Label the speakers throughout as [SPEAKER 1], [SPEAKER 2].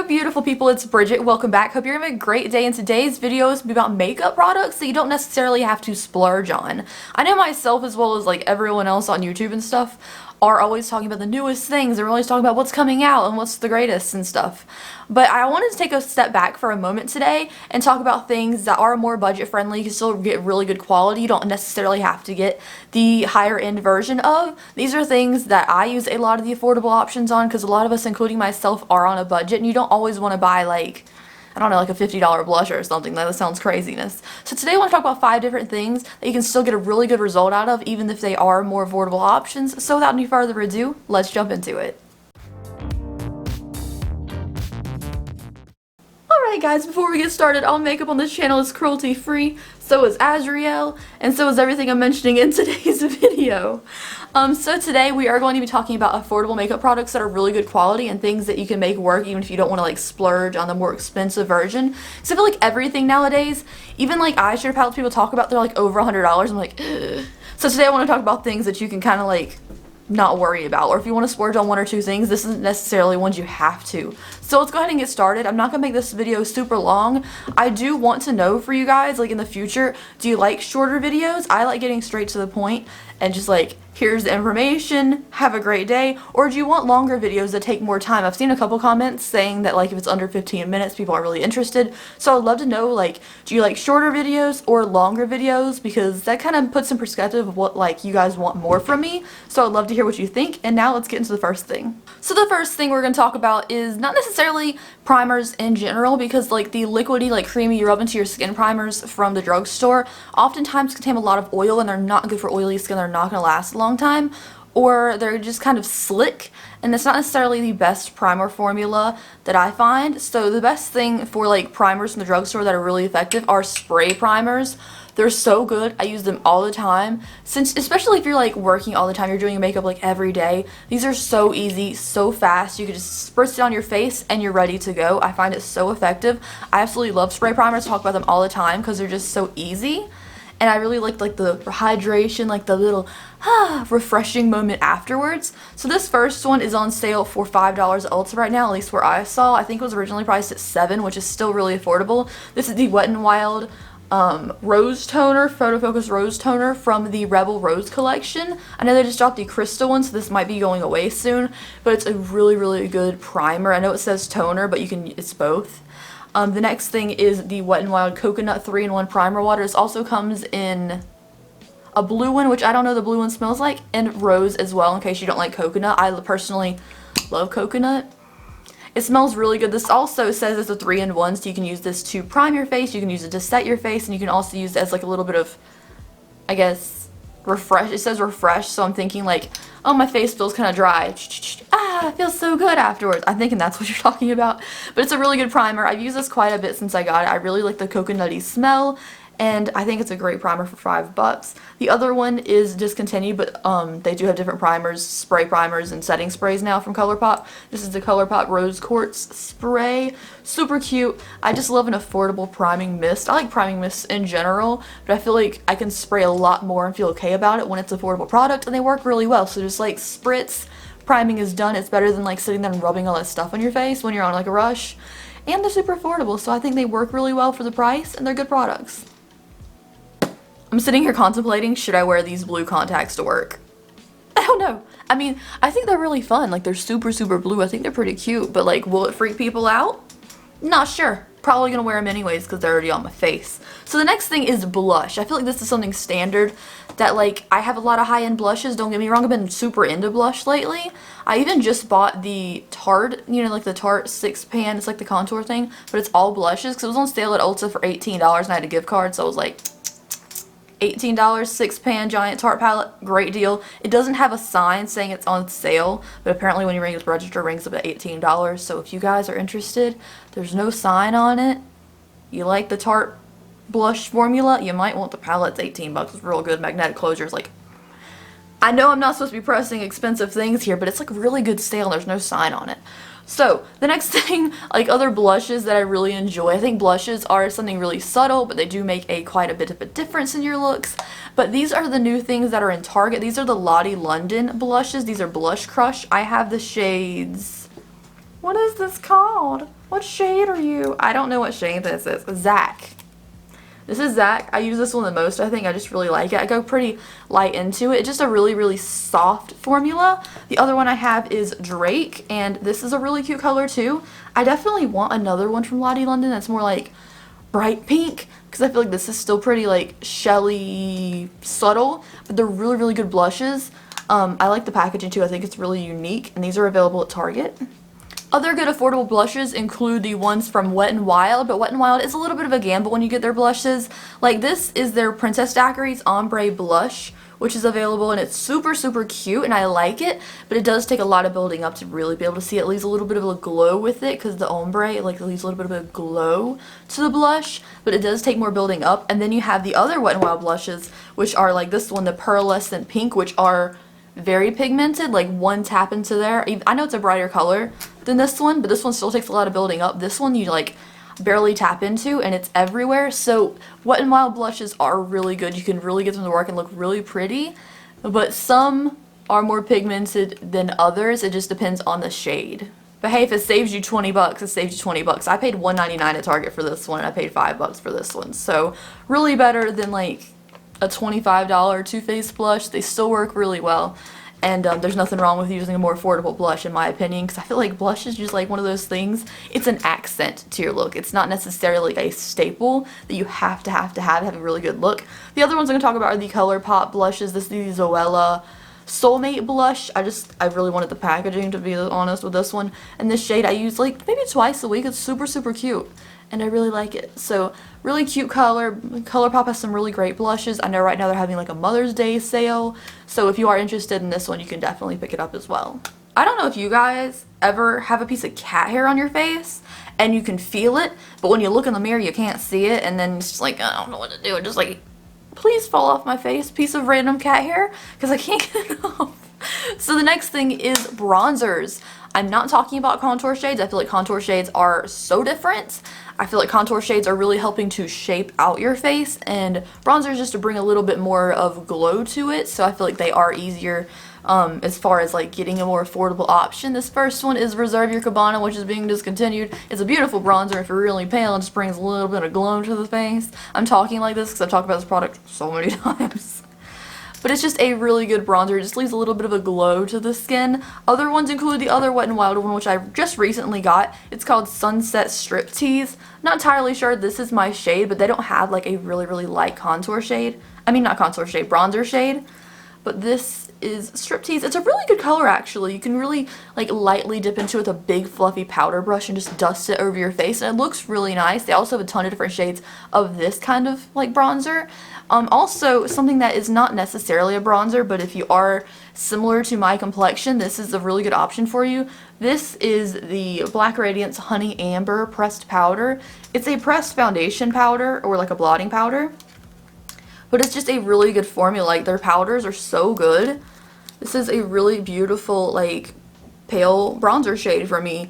[SPEAKER 1] beautiful people, it's Bridget. Welcome back. Hope you're having a great day, and today's video is about makeup products that you don't necessarily have to splurge on. I know myself, as well as like everyone else on YouTube and stuff, are always talking about the newest things. They're always talking about what's coming out and what's the greatest and stuff. But I wanted to take a step back for a moment today and talk about things that are more budget friendly. You can still get really good quality. You don't necessarily have to get the higher end version of. These are things that I use a lot of the affordable options on, because a lot of us, including myself, are on a budget, and you don't always want to buy like, I don't know, like a $50 blusher or something. That sounds craziness. So today I want to talk about 5 different things that you can still get a really good result out of, even if they are more affordable options. So without any further ado, let's jump into it. Alright guys, before we get started, all makeup on this channel is cruelty free, so is Azriel, and so is everything I'm mentioning in today's video. So today we are going to be talking about affordable makeup products that are really good quality and things that you can make work even if you don't want to like splurge on the more expensive version. Because I feel like everything nowadays, even like eyeshadow palettes people talk about, they're like over $100. I'm like, ugh. So today I want to talk about things that you can kind of like not worry about, or if you want to splurge on 1 or 2 things, this isn't necessarily ones you have to. So let's go ahead and get started. I'm not gonna make this video super long. I do want to know for you guys, like in the future, do you like shorter videos? I like getting straight to the point and just like, here's the information, have a great day. Or do you want longer videos that take more time? I've seen a couple comments saying that like if it's under 15 minutes, people are really interested. So I'd love to know, like, do you like shorter videos or longer videos? Because that kind of puts in perspective of what like you guys want more from me. So I'd love to hear what you think. And now let's get into the first thing. So the first thing we're going to talk about is not necessarily primers in general, because like the liquidy, like creamy, you rub into your skin primers from the drugstore oftentimes contain a lot of oil, and they're not good for oily skin. They're not going to last a long time, or they're just kind of slick, and it's not necessarily the best primer formula that I find. So the best thing for like primers from the drugstore that are really effective are spray primers. They're so good. I use them all the time, since especially if you're like working all the time, you're doing your makeup like every day. These are so easy, so fast. You can just spritz it on your face and you're ready to go. I find it so effective. I absolutely love spray primers. I talk about them all the time because they're just so easy. And I really like the hydration, like the little refreshing moment afterwards. So this first one is on sale for $5 at Ulta right now, at least where I saw. I think it was originally priced at $7, which is still really affordable. This is the Wet n Wild Rose Toner, Photo Focus Rose Toner from the Rebel Rose collection. I know they just dropped the Crystal one, so this might be going away soon, but it's a really, really good primer. I know it says toner, but it's both. The next thing is the Wet n Wild Coconut 3-in-1 Primer Water. This also comes in a blue one, which I don't know the blue one smells like, and rose as well, in case you don't like coconut. I personally love coconut. It smells really good. This also says it's a 3-in-1, so you can use this to prime your face, you can use it to set your face, and you can also use it as like a little bit of, I guess, refresh. It says refresh, so I'm thinking like, oh, my face feels kind of dry. It feels so good afterwards. I'm thinking that's what you're talking about. But it's a really good primer. I've used this quite a bit since I got it. I really like the coconutty smell, and I think it's a great primer for $5. The other one is discontinued, but they do have different primers, spray primers and setting sprays now from ColourPop. This is the ColourPop Rose Quartz Spray. Super cute. I just love an affordable priming mist. I like priming mists in general, but I feel like I can spray a lot more and feel okay about it when it's an affordable product, and they work really well. So just like spritz, priming is done. It's better than like sitting there and rubbing all that stuff on your face when you're on like a rush. And they're super affordable, so I think they work really well for the price, and they're good products. I'm sitting here contemplating, should I wear these blue contacts to work? I don't know. I mean, I think they're really fun. Like, they're super, super blue. I think they're pretty cute, but like, will it freak people out? Not sure. Probably gonna wear them anyways because they're already on my face. So the next thing is blush. I feel like this is something standard that like, I have a lot of high-end blushes. Don't get me wrong, I've been super into blush lately. I even just bought the Tarte, you know, like the Tarte 6-pan. It's like the contour thing, but it's all blushes because it was on sale at Ulta for $18 and I had a gift card, so I was like, $18, 6-pan giant Tarte palette, great deal. It doesn't have a sign saying it's on sale, but apparently when you ring the register, it rings up at $18. So if you guys are interested, there's no sign on it. You like the Tarte blush formula, you might want the palette. It's 18 bucks. It's real good. Magnetic closure is like, I know I'm not supposed to be pressing expensive things here, but it's like really good sale and there's no sign on it. So the next thing, like other blushes that I really enjoy, I think blushes are something really subtle, but they do make quite a bit of a difference in your looks. But these are the new things that are in Target. These are the Lottie London blushes. These are Blush Crush. I have the shades What is this called? What shade are you? I don't know what shade this is. Zach. This is Zach. I use this one the most. I think I just really like it. I go pretty light into it. It's just a really, really soft formula. The other one I have is Drake, and this is a really cute color too. I definitely want another one from Lottie London that's more like bright pink, because I feel like this is still pretty like Shelly subtle, but they're really, really good blushes. I like the packaging too. I think it's really unique, and these are available at Target. Other good affordable blushes include the ones from Wet n Wild, but Wet n Wild is a little bit of a gamble when you get their blushes. Like this is their Princess Daiquiris Ombre Blush, which is available, and it's super, super cute, and I like it, but it does take a lot of building up to really be able to see. It leaves a little bit of a glow with it, because the ombre, like, it leaves a little bit of a glow to the blush, but it does take more building up. And then you have the other Wet n Wild blushes, which are like this one, the Pearlescent Pink, which are very pigmented, like one tap into there. I know it's a brighter color than this one, but this one still takes a lot of building up. This one you like barely tap into, and it's everywhere. So Wet n Wild blushes are really good. You can really get them to work and look really pretty, but some are more pigmented than others. It just depends on the shade. But hey, if it saves you 20 bucks, it saves you 20 bucks. I paid $1.99 at Target for this one, and I paid $5 for this one. So really better than like a $25 Too Faced blush. They still work really well, and there's nothing wrong with using a more affordable blush in my opinion, because I feel like blush is just like one of those things. It's an accent to your look. It's not necessarily a staple that you have to have a really good look. The other ones I'm going to talk about are the ColourPop blushes. This is the Zoella Soulmate blush. I really wanted the packaging, to be honest, with this one, and this shade I use like maybe twice a week. It's super, super cute, and I really like it. So really cute color. ColourPop has some really great blushes. I know right now they're having like a Mother's Day sale, so if you are interested in this one, you can definitely pick it up as well. I don't know if you guys ever have a piece of cat hair on your face and you can feel it, but when you look in the mirror you can't see it, and then it's just like, I don't know what to do. It just like, please fall off my face, piece of random cat hair, because I can't get it off. So the next thing is bronzers. I'm not talking about contour shades. I feel like contour shades are so different. I feel like contour shades are really helping to shape out your face, and bronzers just to bring a little bit more of glow to it. So I feel like they are easier as far as like getting a more affordable option. This first one is Reserve Your Cabana, which is being discontinued. It's a beautiful bronzer if you're really pale. It just brings a little bit of glow to the face. I'm talking like this because I've talked about this product so many times. But it's just a really good bronzer. It just leaves a little bit of a glow to the skin. Other ones include the other Wet n Wild one, which I just recently got. It's called Sunset Striptease. Not entirely sure this is my shade, but they don't have like a really, really light contour shade. I mean, not contour shade, bronzer shade. But this is Striptease. It's a really good color, actually. You can really like lightly dip into it with a big fluffy powder brush and just dust it over your face, and it looks really nice. They also have a ton of different shades of this kind of like bronzer. Also, something that is not necessarily a bronzer, but if you are similar to my complexion, this is a really good option for you. This is the Black Radiance Honey Amber Pressed Powder. It's a pressed foundation powder, or like a blotting powder, but it's just a really good formula. Like, their powders are so good. This is a really beautiful, like, pale bronzer shade for me.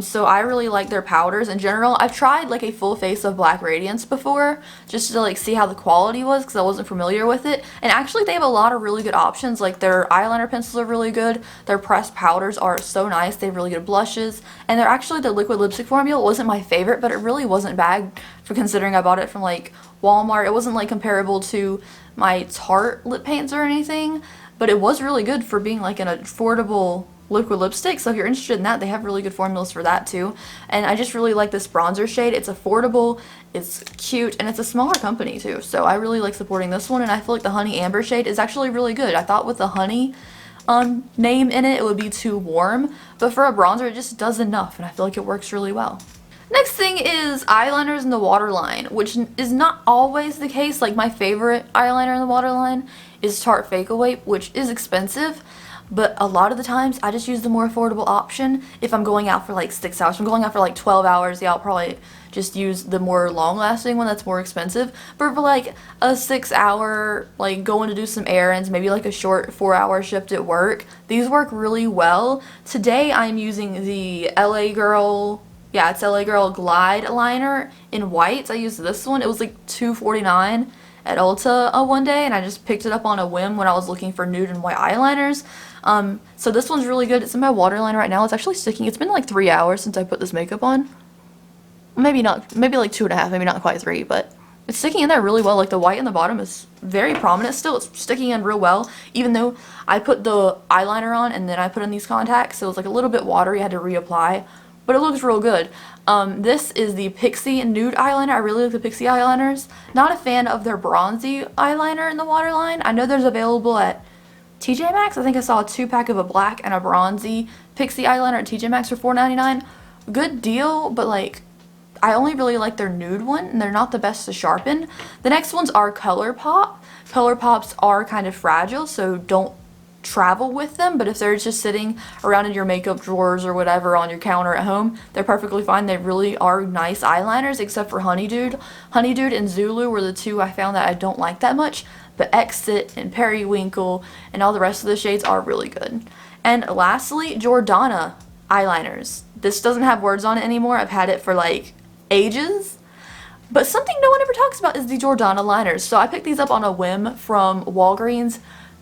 [SPEAKER 1] So I really like their powders in general. I've tried like a full face of Black Radiance before, just to like see how the quality was, because I wasn't familiar with it. And actually they have a lot of really good options. Like, their eyeliner pencils are really good. Their pressed powders are so nice. They have really good blushes. And they're actually, the liquid lipstick formula wasn't my favorite, but it really wasn't bad for considering I bought it from like Walmart. It wasn't like comparable to my Tarte lip paints or anything, but it was really good for being like an affordable liquid lipstick. So if you're interested in that, they have really good formulas for that too. And I just really like this bronzer shade. It's affordable, it's cute, and it's a smaller company too. So I really like supporting this one, and I feel like the Honey Amber shade is actually really good. I thought with the honey name in it, it would be too warm, but for a bronzer it just does enough, and I feel like it works really well. Next thing is eyeliners in the waterline, which is not always the case. Like, my favorite eyeliner in the waterline is Tarte Fake Away, which is expensive, but a lot of the times I just use the more affordable option. If I'm going out for like 6 hours, if I'm going out for like 12 hours, yeah, I'll probably just use the more long-lasting one that's more expensive. But for like a 6-hour, like going to do some errands, maybe like a short 4-hour shift at work, these work really well. Today I'm using the LA Girl, it's LA Girl Glide liner in white. I used this one. It was like $2.49, at Ulta one day, and I just picked it up on a whim when I was looking for nude and white eyeliners. So this one's really good. It's in my waterline right now. It's actually sticking. It's been like 3 hours since I put this makeup on. Maybe not, maybe like 2.5, maybe not quite 3, but it's sticking in there really well. Like the white in the bottom is very prominent still. It's sticking in real well, even though I put the eyeliner on and then I put in these contacts, so it was like a little bit watery. I had to reapply, but it looks real good. This is the Pixi Nude Eyeliner. I really like the Pixi eyeliners. Not a fan of their bronzy eyeliner in the waterline. I know there's available at TJ Maxx. I think I saw a 2-pack of a black and a bronzy Pixi eyeliner at TJ Maxx for $4.99. Good deal, but like, I only really like their nude one, and they're not the best to sharpen. The next ones are ColourPop. ColourPops are kind of fragile, so don't travel with them, but if they're just sitting around in your makeup drawers or whatever on your counter at home, they're perfectly fine. They really are nice eyeliners, except for Honeydew. Honeydew and Zulu were the two I found that I don't like that much, but Exit and Periwinkle and all the rest of the shades are really good. And lastly, Jordana eyeliners. This doesn't have words on it anymore. I've had it for like ages, but something no one ever talks about is the Jordana liners. So I picked these up on a whim from Walgreens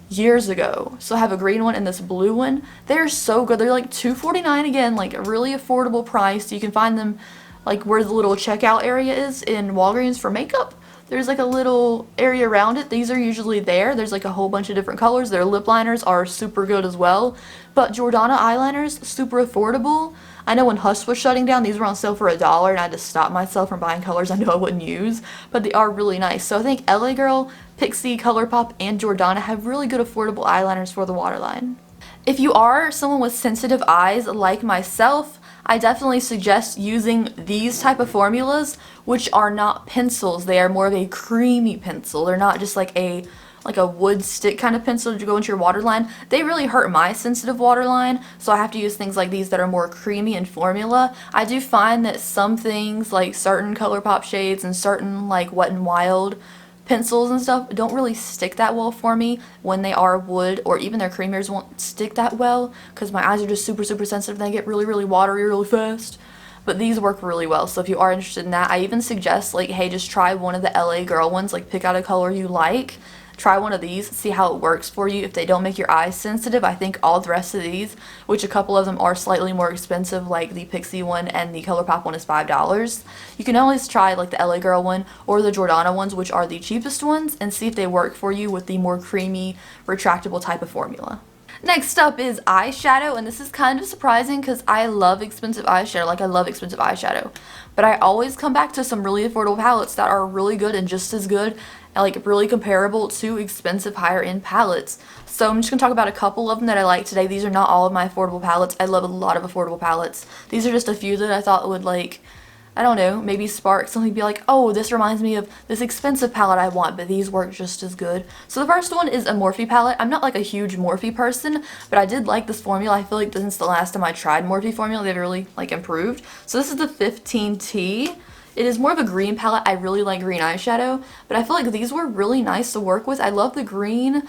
[SPEAKER 1] years ago. So I have a green one and this blue one. They're so good. They're like $2.49 again, like a really affordable price. You can find them like where the little checkout area is in Walgreens for makeup. There's like a little area around it. These are usually there. There's like a whole bunch of different colors. Their lip liners are super good as well. But Jordana eyeliners, super affordable. I know when Hush was shutting down, these were on sale for $1, and I had to stop myself from buying colors I know I wouldn't use, but they are really nice. So I think LA Girl, Pixi, ColourPop, and Jordana have really good affordable eyeliners for the waterline. If you are someone with sensitive eyes like myself, I definitely suggest using these type of formulas, which are not pencils. They are more of a creamy pencil. They're not just like a wood stick kind of pencil to go into your waterline. They really hurt my sensitive waterline, so I have to use things like these that are more creamy in formula. I do find that some things, like certain ColourPop shades and certain like Wet n Wild pencils and stuff, don't really stick that well for me when they are wood, or even their creamiers won't stick that well because my eyes are just super sensitive and they get really watery really fast. But these work really well, so if you are interested in that, I even suggest like, hey, just try one of the LA Girl ones, like pick out a color you like. Try one of these, see how it works for you. If they don't make your eyes sensitive, I think all the rest of these, which a couple of them are slightly more expensive, like the Pixi one and the ColourPop one is $5. You can always try like the LA Girl one or the Jordana ones, which are the cheapest ones, and see if they work for you with the more creamy, retractable type of formula. Next up is eyeshadow, and this is kind of surprising because I love expensive eyeshadow, like I love expensive eyeshadow, but I always come back to some really affordable palettes that are really good and just as good, and like really comparable to expensive higher end palettes. So I'm just going to talk about a couple of them that I like today. These are not all of my affordable palettes. I love a lot of affordable palettes. These are just a few that I thought would like, I don't know, maybe spark something, be like, oh, this reminds me of this expensive palette I want, but these work just as good. So the first one is a Morphe palette. I'm not like a huge Morphe person, but I did like this formula. I feel like since the last time I tried Morphe formula, they've really like improved. So this is the 15T. It is more of a green palette. I really like green eyeshadow, but I feel like these were really nice to work with. I love the green,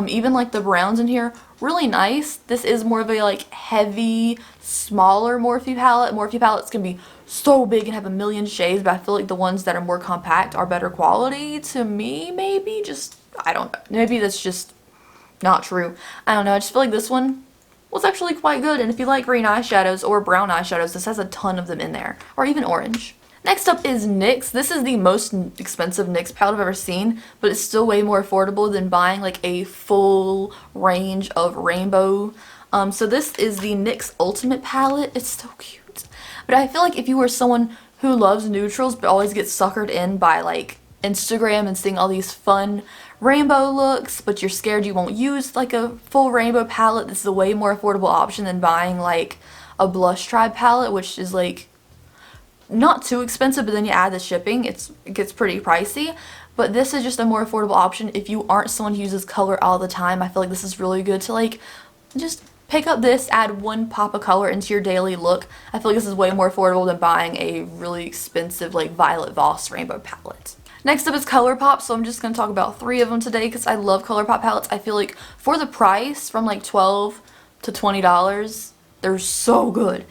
[SPEAKER 1] even like the browns in here, really nice. This is more of a like heavy, smaller Morphe palette. Morphe palettes can be so big and have a million shades, but I feel like the ones that are more compact are better quality to me, maybe. Just, I don't know. Maybe that's just not true. I don't know. I just feel like this one was actually quite good, and if you like green eyeshadows or brown eyeshadows, this has a ton of them in there, or even orange. Next up is NYX. This is the most expensive NYX palette I've ever seen, but it's still way more affordable than buying like a full range of rainbow. So this is the NYX Ultimate palette. It's so cute. But I feel like if you were someone who loves neutrals but always gets suckered in by like Instagram and seeing all these fun rainbow looks, but you're scared you won't use like a full rainbow palette, this is a way more affordable option than buying like a Blush Tribe palette, which is like not too expensive, but then you add the shipping, it gets pretty pricey. But this is just a more affordable option if you aren't someone who uses color all the time. I feel like this is really good to like just pick up this, add one pop of color into your daily look. I feel like this is way more affordable than buying a really expensive like Violet Voss rainbow palette. Next up is ColourPop, so I'm just going to talk about 3 of them today because I love ColourPop palettes. I feel like for the price, from like $12 to $20, they're so good.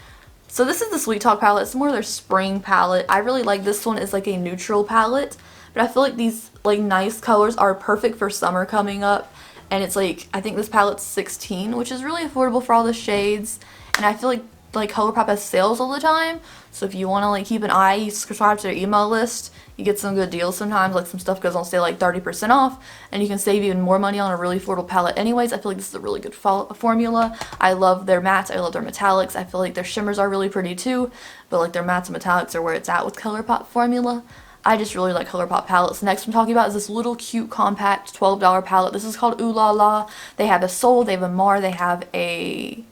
[SPEAKER 1] So this is the Sweet Talk palette. It's more their spring palette. I really like this one. It's like a neutral palette, but I feel like these like nice colors are perfect for summer coming up. And it's like, I think this palette's $16, which is really affordable for all the shades. And I feel like ColourPop has sales all the time, so if you want to like keep an eye, you subscribe to their email list, you get some good deals sometimes. Like some stuff goes on sale like 30% off, and you can save even more money on a really affordable palette anyways. I feel like this is a really good formula. I love their mattes, I love their metallics. I feel like their shimmers are really pretty too, but like their mattes and metallics are where it's at with ColourPop formula. I just really like ColourPop palettes. Next I'm talking about is this little cute compact $12 palette. This is called Ooh La La. They have a Sol, they have a Mar, they have a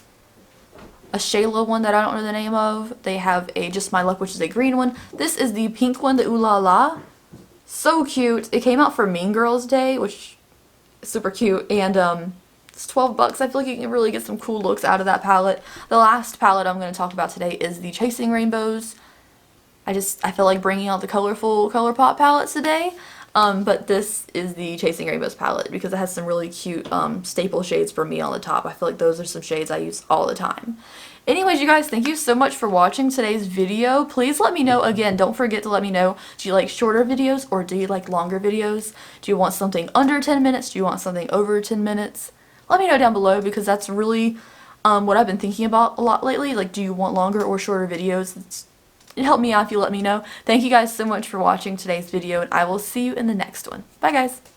[SPEAKER 1] Shayla one that I don't know the name of. They have a Just My Luck, which is a green one. This is the pink one, the Ooh La La. So cute. It came out for Mean Girls Day, which is super cute. And it's 12 bucks. I feel like you can really get some cool looks out of that palette. The last palette I'm going to talk about today is the Chasing Rainbows. I feel like bringing out the colorful ColourPop palettes today. But this is the Chasing Rainbows palette because it has some really cute staple shades for me on the top. I feel like those are some shades I use all the time. Anyways, you guys, thank you so much for watching today's video. Please let me know, again, don't forget to let me know, do you like shorter videos or do you like longer videos? Do you want something under 10 minutes? Do you want something over 10 minutes? Let me know down below because that's really what I've been thinking about a lot lately. Like, do you want longer or shorter videos? It helped me out if you let me know. Thank you guys so much for watching today's video, and I will see you in the next one. Bye, guys!